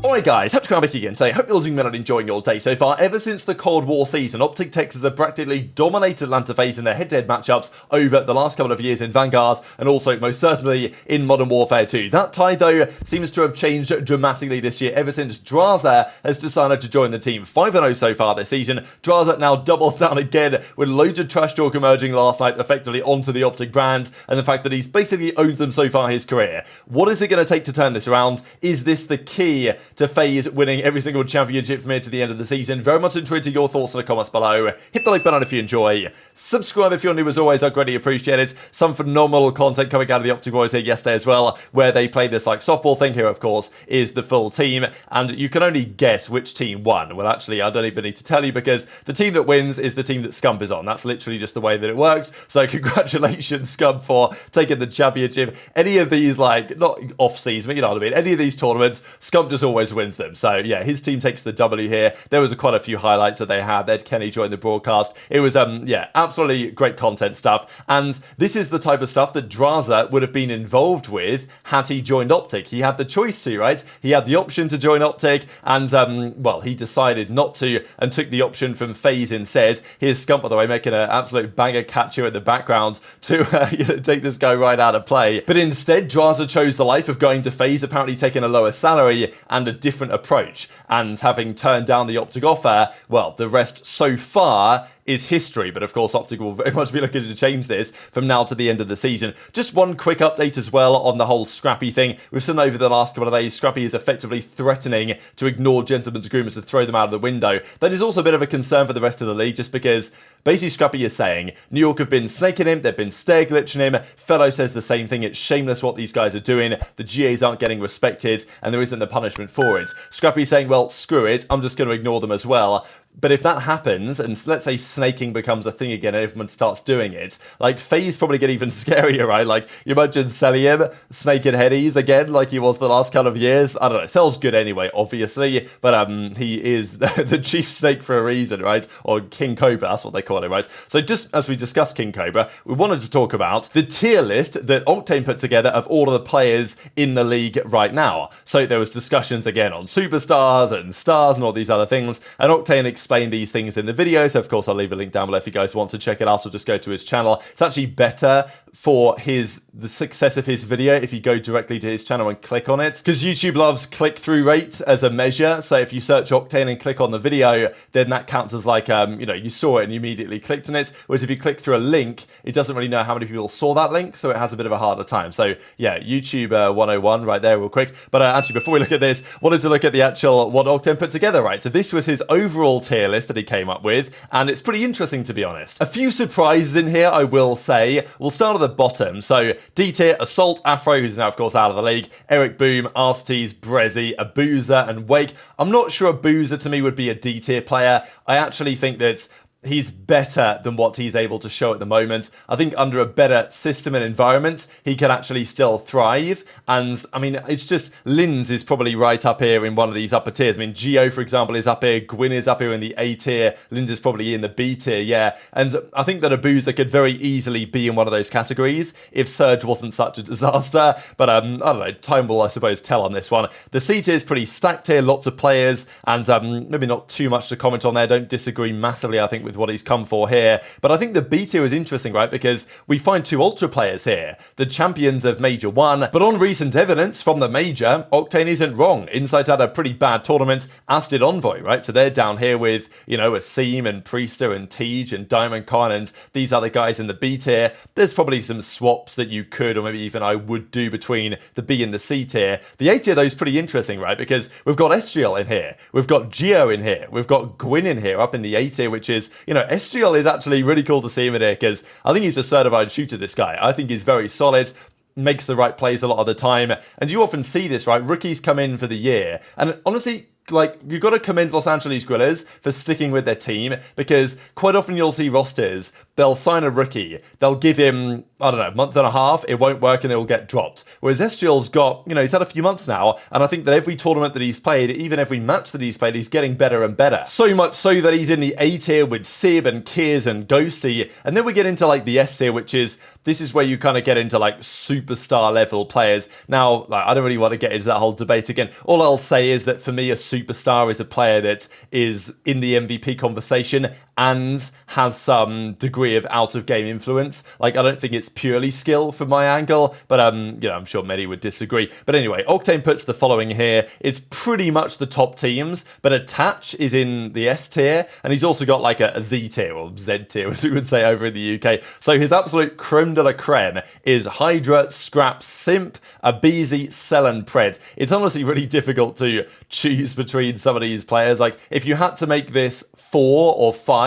Alright guys, hope to come back again today. Hope you're all doing well and enjoying your day so far. Ever since the Cold War season, OpTic Texas have practically dominated Atlanta FaZe in their head-to-head matchups over the last couple of years in Vanguard and also most certainly in Modern Warfare 2. That tide though seems to have changed dramatically this year ever since Drazah has decided to join the team. 5-0 so far this season. Drazah now doubles down again with loads of trash talk emerging last night effectively onto the OpTic brand and the fact that he's basically owned them so far his career. What is it going to take to turn this around? Is this the key to FaZe winning every single championship from here to the end of the season? Very much intrigued to your thoughts in the comments below. Hit the like button if you enjoy. Subscribe if you're new as always, I'd greatly appreciate it. Some phenomenal content coming out of the OpTic boys here yesterday as well, where they played this like softball thing. Here of course is the full team, and you can only guess which team won. Well actually I don't even need to tell you, because the team that wins is the team that Scump is on. That's literally just the way that it works. So congratulations Scump for taking the championship. Any of these, like, not off season, but you know what I mean, any of these tournaments, Scump just always wins them. So yeah, his team takes the W here. There was quite a few highlights that they had. They had Kenny join the broadcast. It was yeah, absolutely great content stuff. And this is the type of stuff that Drazah would have been involved with had he joined OpTic. He had the choice to, right? He had the option to join OpTic, and well, he decided not to and took the option from FaZe instead. Here's Scump, by the way, making an absolute banger catch here in the background to you know, take this guy right out of play. But instead, Drazah chose the life of going to FaZe, apparently taking a lower salary and a different approach. And having turned down the OpTic offer, well, the rest so far is history, but of course OpTic will very much be looking to change this from now to the end of the season. Just one quick update as well on the whole Scrappy thing. We've seen over the last couple of days, Scrappy is effectively threatening to ignore gentlemen's agreements to throw them out of the window. That is also a bit of a concern for the rest of the league, just because basically Scrappy is saying New York have been snaking him, they've been stair glitching him. Fellow says the same thing. It's shameless what these guys are doing. The GAs aren't getting respected and there isn't a punishment for it. Scrappy's saying, well, screw it, I'm just going to ignore them as well. But if that happens, and let's say snaking becomes a thing again and everyone starts doing it, like, FaZe probably get even scarier, right? Like, you imagine Cellium snaking headies again like he was the last couple of years. I don't know, Cell's good anyway, obviously, but he is the chief snake for a reason, right? Or King Cobra, that's what they call it, right? So just as we discussed King Cobra, we wanted to talk about the tier list that Octane put together of all of the players in the league right now. So there was discussions again on superstars and stars and all these other things, and Octane explain these things in the video, so of course I'll leave a link down below if you guys want to check it out, or just go to his channel. It's actually better for the success of his video if you go directly to his channel and click on it, because YouTube loves click-through rate as a measure. So if you search Octane and click on the video, then that counts as like you know, you saw it and you immediately clicked on it, whereas if you click through a link, it doesn't really know how many people saw that link, so it has a bit of a harder time. So yeah, YouTube 101 right there real quick. But actually, before we look at this, wanted to look at the actual what Octane put together, right? So this was his overall tier list that he came up with, and it's pretty interesting, to be honest. A few surprises in here, I will say. We'll start at the bottom. So D tier, Assault, Afro, who's now of course out of the league, ErikBooM, Arsteez, aBeZy, aBeZy, and Wake. I'm not sure aBeZy to me would be a D tier player. I actually think that he's better than what he's able to show at the moment. I think under a better system and environment, he can actually still thrive. And I mean, it's just, Linz is probably right up here in one of these upper tiers. I mean, Geo, for example, is up here. Gwyn is up here in the A tier. Linz is probably in the B tier, yeah. And I think that aBeZy could very easily be in one of those categories if Surge wasn't such a disaster. But I don't know, time will, I suppose, tell on this one. The C tier is pretty stacked here, lots of players, and maybe not too much to comment on there. Don't disagree massively, I think, with what he's come for here. But I think the B tier is interesting, right? Because we find two Ultra players here, the champions of Major 1. But on recent evidence from the Major, Octane isn't wrong. Insight had a pretty bad tournament, as did Envoy, right? So they're down here with, you know, Asim and Priestahh and Tej and Diamond Khan and these other guys in the B tier. There's probably some swaps that you could, or maybe even I would do between the B and the C tier. The A tier, though, is pretty interesting, right? Because we've got Estriel in here. We've got Geo in here. We've got Gwyn in here up in the A tier, which is, you know, Estriel is actually really cool to see him in here, because I think he's a certified shooter, this guy. I think he's very solid, makes the right plays a lot of the time, and you often see this, right? Rookies come in for the year, and honestly, like, you've got to commend Los Angeles Guerrillas for sticking with their team, because quite often you'll see rosters, they'll sign a rookie, they'll give him, I don't know, a month and a half, it won't work and it will get dropped. Whereas Ezreal's got, you know, he's had a few months now, and I think that every tournament that he's played, even every match that he's played, he's getting better and better. So much so that he's in the A tier with Sib and Kiz and Ghosty, and then we get into like the S tier, which is, this is where you kind of get into like superstar level players. Now, like, I don't really want to get into that whole debate again. All I'll say is that for me, a superstar is a player that is in the MVP conversation and has some degree of out-of-game influence. Like, I don't think it's purely skill from my angle, but, you know, I'm sure many would disagree. But anyway, Octane puts the following here. It's pretty much the top teams, but Attach is in the S tier, and he's also got like a Z tier, or Z tier, as we would say over in the UK. So his absolute creme de la creme is HyDra, Scrap, Simp, aBeZy, Cell, and Pred. It's honestly really difficult to choose between some of these players. Like, if you had to make this 4 or 5,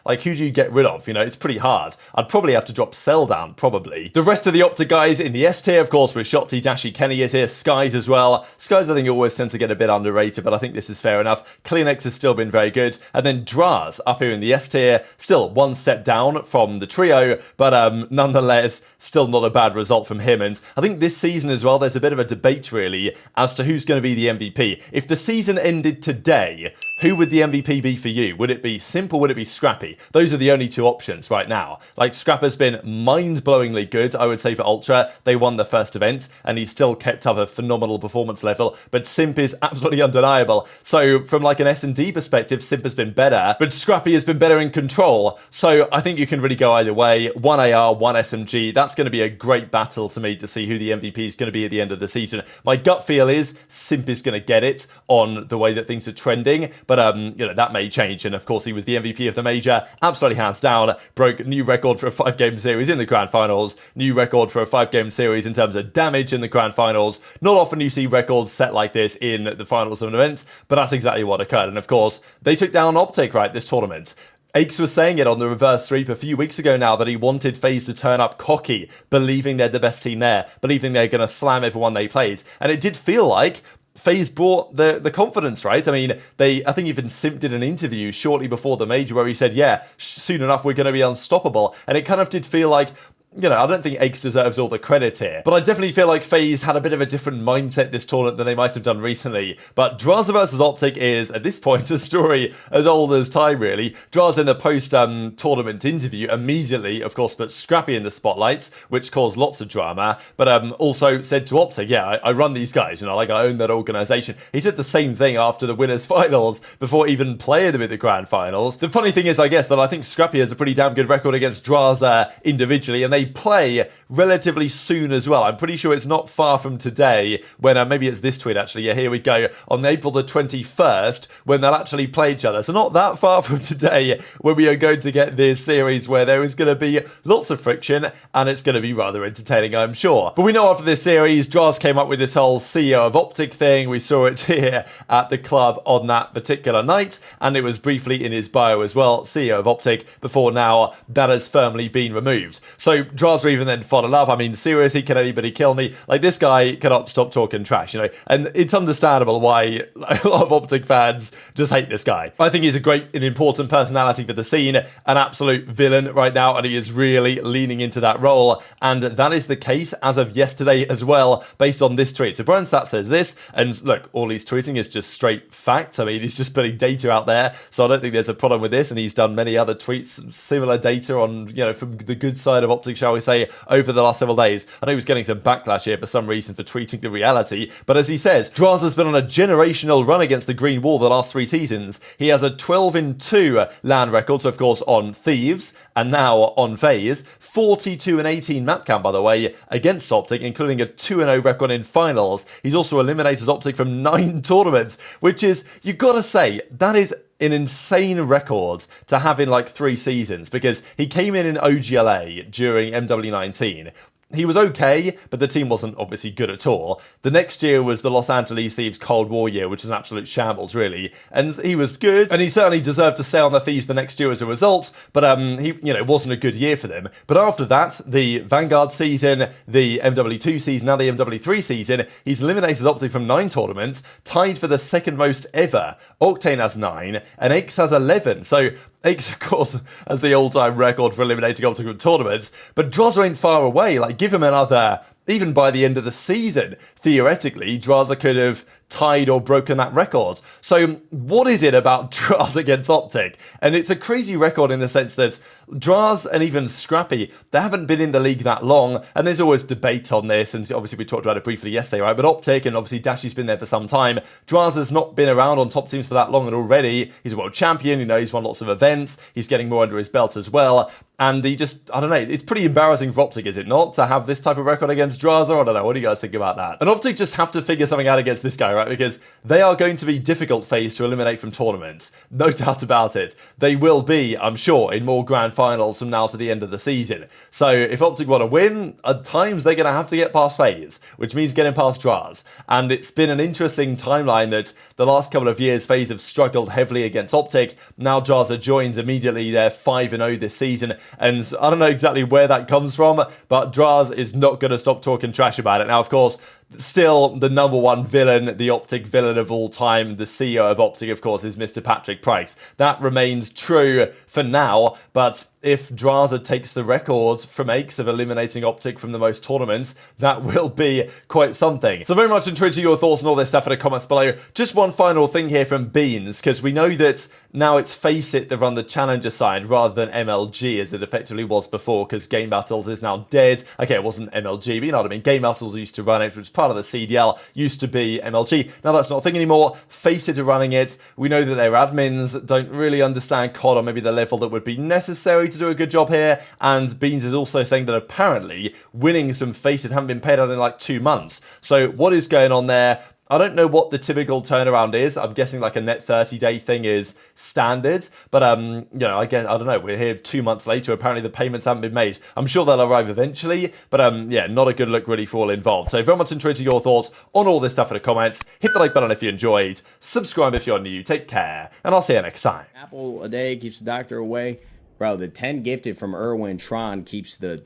like, who do you get rid of? You know, it's pretty hard. I'd probably have to drop Cell down, probably. The rest of the OpTic guys in the S tier, of course, with Shotzzy, Dashy, Kenny is here, Skyz as well. Skyz, I think, always tends to get a bit underrated, but I think this is fair enough. CleanX has still been very good. And then Drazah up here in the S tier, still one step down from the trio, but nonetheless, still not a bad result from him. And I think this season as well, there's a bit of a debate, really, as to who's going to be the MVP. If the season ended today, who would the MVP be for you? Would it be Simp or would it be Scrappy? Those are the only two options right now. Like, Scrap has been mind-blowingly good, I would say, for Ultra. They won the first event, and he's still kept up a phenomenal performance level, but Simp is absolutely undeniable. So, from like an S&D perspective, Simp has been better, but Scrappy has been better in control. So, I think you can really go either way. One AR, one SMG. That's going to be a great battle to me to see who the MVP is going to be at the end of the season. My gut feel is Simp is going to get it on the way that things are trending, but you know, that may change. And of course, he was the MVP of the major, absolutely hands down, broke new record for a 5-game series in the grand finals, new record for a 5-game series in terms of damage in the grand finals. Not often you see records set like this in the finals of an event, but that's exactly what occurred. And of course, they took down OpTic, right, this tournament. aBeZy was saying it on the reverse sweep a few weeks ago now, that he wanted FaZe to turn up cocky, believing they're the best team there, believing they're going to slam everyone they played. And it did feel like FaZe brought the confidence, right? I mean, I think even Simp did an interview shortly before the major where he said, yeah, soon enough we're going to be unstoppable. And it kind of did feel like, you know, I don't think aBeZy deserves all the credit here, but I definitely feel like FaZe had a bit of a different mindset this tournament than they might have done recently. But Drazah versus OpTic is, at this point, a story as old as time, really. Drazah in the post-tournament interview immediately, of course, put Scrappy in the spotlights, which caused lots of drama, but also said to OpTic, yeah, I run these guys, you know, like, I own that organization. He said the same thing after the winners' finals, before even playing them at the grand finals. The funny thing is, I guess, that I think Scrappy has a pretty damn good record against Drazah individually, and they play relatively soon as well. I'm pretty sure it's not far from today when, maybe it's this tweet actually, yeah, here we go, on April the 21st, when they'll actually play each other. So not that far from today when we are going to get this series where there is going to be lots of friction, and it's going to be rather entertaining, I'm sure. But we know after this series, Drazah came up with this whole CEO of OpTic thing. We saw it here at the club on that particular night, and it was briefly in his bio as well, CEO of OpTic, before now that has firmly been removed. So Drazah even then followed up. I mean, seriously, can anybody kill me? Like, this guy cannot stop talking trash, you know, and it's understandable why a lot of OpTic fans just hate this guy. I think he's a great and important personality for the scene, an absolute villain right now, and he is really leaning into that role, and that is the case as of yesterday as well, based on this tweet. So Brian Sat says this, and look, all he's tweeting is just straight facts. I mean, he's just putting data out there, so I don't think there's a problem with this, and he's done many other tweets, similar data on, you know, from the good side of OpTic, shall we say, over the last several days. I know he was getting some backlash here for some reason for tweeting the reality, but as he says, Drazah's been on a generational run against the green wall the last 3 seasons. He has a 12-2 LAN record, so of course on Thieves, and now on FaZe. 42-18 map count, by the way, against OpTic, including a 2-0 record in finals. He's also eliminated OpTic from 9 tournaments, which is, you gotta say, that is an insane record to have in like 3 seasons, because he came in OGLA during MW19, he was okay, but the team wasn't obviously good at all. The next year was the Los Angeles Thieves Cold War year, which was an absolute shambles, really. And he was good, and he certainly deserved to stay on the Thieves the next year as a result, but he, it wasn't a good year for them. But after that, the Vanguard season, the MW2 season, now the MW3 season, he's eliminated OpTic from 9 tournaments, tied for the second most ever. Octane has 9, and aBeZy has 11. So aBeZy, of course, has the all-time record for eliminating OpTic from tournaments, but Drazah ain't far away. Like, give him another, even by the end of the season, theoretically, Drazah could have tied or broken that record. So what is it about Drazah against OpTic? And it's a crazy record in the sense that Drazah and even Scrappy, they haven't been in the league that long, and there's always debate on this, and obviously we talked about it briefly yesterday, right? But OpTic, and obviously Dashy's been there for some time. Drazah's not been around on top teams for that long, and already he's a world champion, he's won lots of events, he's getting more under his belt as well. And he just, I don't know, it's pretty embarrassing for OpTic, is it not, to have this type of record against Drazah? I don't know, what do you guys think about that? And OpTic just have to figure something out against this guy, right? Because they are going to be difficult FaZe to eliminate from tournaments. No doubt about it. They will be, I'm sure, in more grand finals from now to the end of the season. So if OpTic want to win, at times they're going to have to get past FaZe, which means getting past Drazah. And it's been an interesting timeline that the last couple of years FaZe have struggled heavily against OpTic. Now Drazah joins immediately. They're 5-0 this season. And I don't know exactly where that comes from, but Drazah is not going to stop talking trash about it. Now, of course, still the #1 villain, the OpTic villain of all time, the CEO of OpTic, of course, is Mr. Patrick Price. That remains true for now, but if Drazah takes the record from aBeZy of eliminating OpTic from the most tournaments, that will be quite something. So very much intrigued to your thoughts on all this stuff in the comments below. Just one final thing here from Beans, because we know that now it's FaceIt that run the challenger side rather than MLG as it effectively was before, because Game MettalZ is now dead. Okay, it wasn't MLG, but you know what I mean. Game MettalZ used to run it, which was part of the CDL, used to be MLG. Now that's not a thing anymore. FaceIt are running it. We know that their admins don't really understand COD or maybe the level that would be necessary to do a good job here, and Beans is also saying that apparently winnings from FaceIt haven't been paid out in like 2 months. So what is going on there? I don't know what the typical turnaround is. I'm guessing like a net 30-day thing is standard, but I guess, I don't know, we're here 2 months later, apparently the payments haven't been made. I'm sure they'll arrive eventually, but yeah, not a good look really for all involved. So very much intrigued to your thoughts on all this stuff in the comments. Hit the like button if you enjoyed, subscribe if you're new, take care, and I'll see you next time. Apple a day keeps the doctor away. Bro, the 10 gifted from Erwin Tron keeps the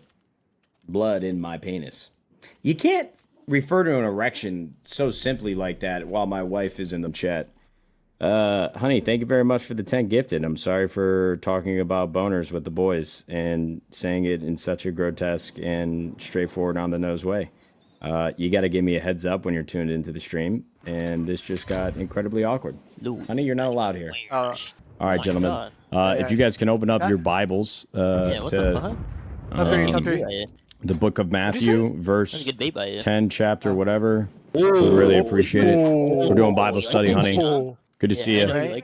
blood in my penis. You can't refer to an erection so simply like that while my wife is in the chat. Honey, thank you very much for the 10 gifted. I'm sorry for talking about boners with the boys and saying it in such a grotesque and straightforward on the nose way. You got to give me a heads up when you're tuned into the stream, and this just got incredibly awkward. Honey, you're not allowed here. All right, gentlemen. If you guys can open up your Bibles to the book of Matthew, verse 10, chapter, whatever. We really appreciate it. We're doing Bible study, honey. Good to see you.